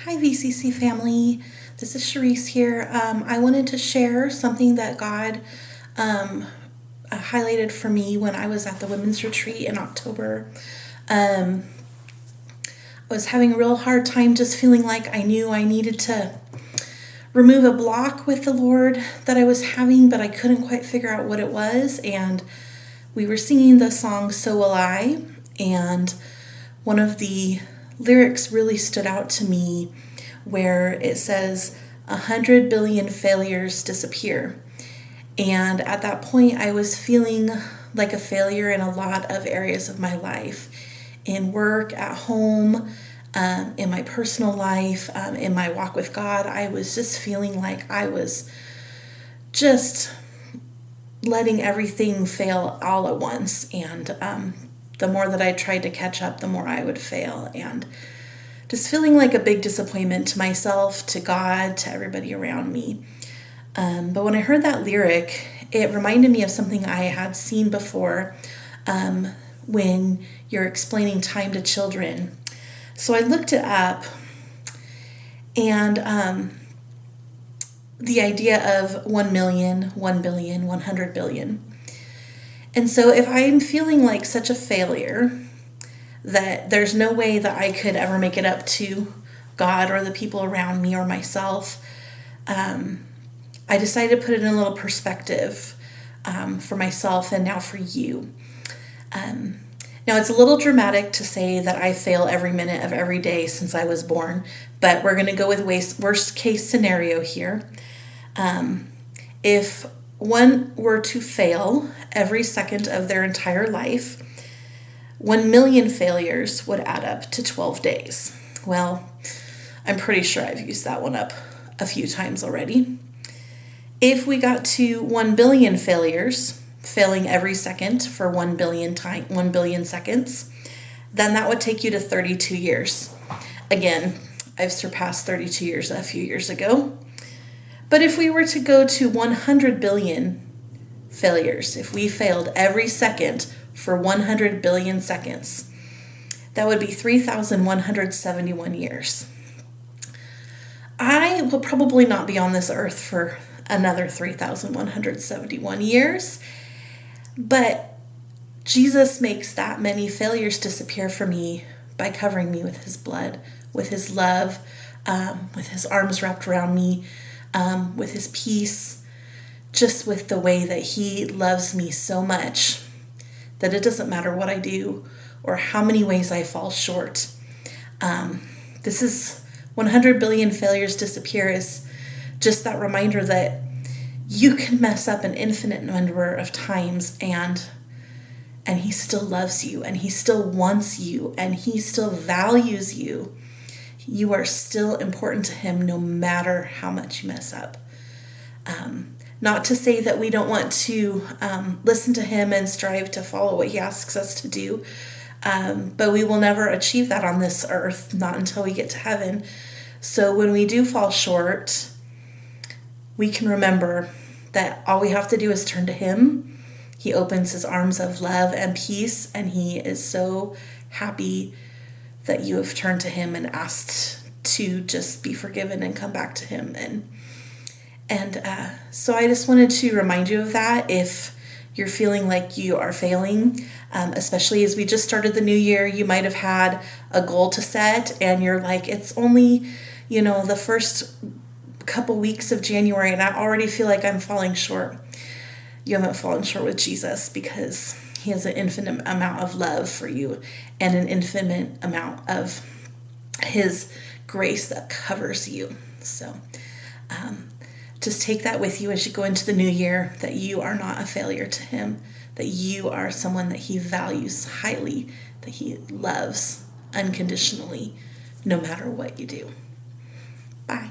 Hi, VCC family. This is Charyse here. I wanted to share something that God highlighted for me when I was at the women's retreat in October. I was having a real hard time just feeling like I knew I needed to remove a block with the Lord that I was having, but I couldn't quite figure out what it was. And we were singing the song So Will I, and one of the lyrics really stood out to me where it says 100 billion failures disappear. And at that point I was feeling like a failure in a lot of areas of my life, in work, at home, in my personal life, in my walk with God. I was just feeling like I was just letting everything fail all at once, and the more that I tried to catch up, the more I would fail, and just feeling like a big disappointment to myself, to God, to everybody around me. But when I heard that lyric, it reminded me of something I had seen before when you're explaining time to children. So I looked it up, and the idea of 1 million, 1 billion, 100 billion. And so if I'm feeling like such a failure that there's no way that I could ever make it up to God or the people around me or myself, I decided to put it in a little perspective for myself and now for you. Now, it's a little dramatic to say that I fail every minute of every day since I was born, but we're going to go with worst case scenario here. If one were to fail every second of their entire life, 1 million failures would add up to 12 days. Well, I'm pretty sure I've used that one up a few times already. If we got to 1 billion failures, failing every second for 1 billion seconds, then that would take you to 32 years. Again, I've surpassed 32 years a few years ago. But if we were to go to 100 billion failures, if we failed every second for 100 billion seconds, that would be 3,171 years. I will probably not be on this earth for another 3,171 years, but Jesus makes that many failures disappear for me by covering me with his blood, with his love, with his arms wrapped around me, with his peace, just with the way that he loves me so much that it doesn't matter what I do or how many ways I fall short. This is 100 billion failures disappear is just that reminder that you can mess up an infinite number of times, and he still loves you, and he still wants you, and he still values you. You are still important to him no matter how much you mess up. Not to say that we don't want to listen to him and strive to follow what he asks us to do, but we will never achieve that on this earth, not until we get to heaven. So when we do fall short, we can remember that all we have to do is turn to him. He opens his arms of love and peace, and he is so happy that you have turned to him and asked to just be forgiven and come back to him. And so I just wanted to remind you of that if you're feeling like you are failing, especially as we just started the new year. You might have had a goal to set, and you're like, it's only, the first couple weeks of January, and I already feel like I'm falling short. You haven't fallen short with Jesus, because he has an infinite amount of love for you and an infinite amount of his grace that covers you. So just take that with you as you go into the new year, that you are not a failure to him, that you are someone that he values highly, that he loves unconditionally, no matter what you do. Bye.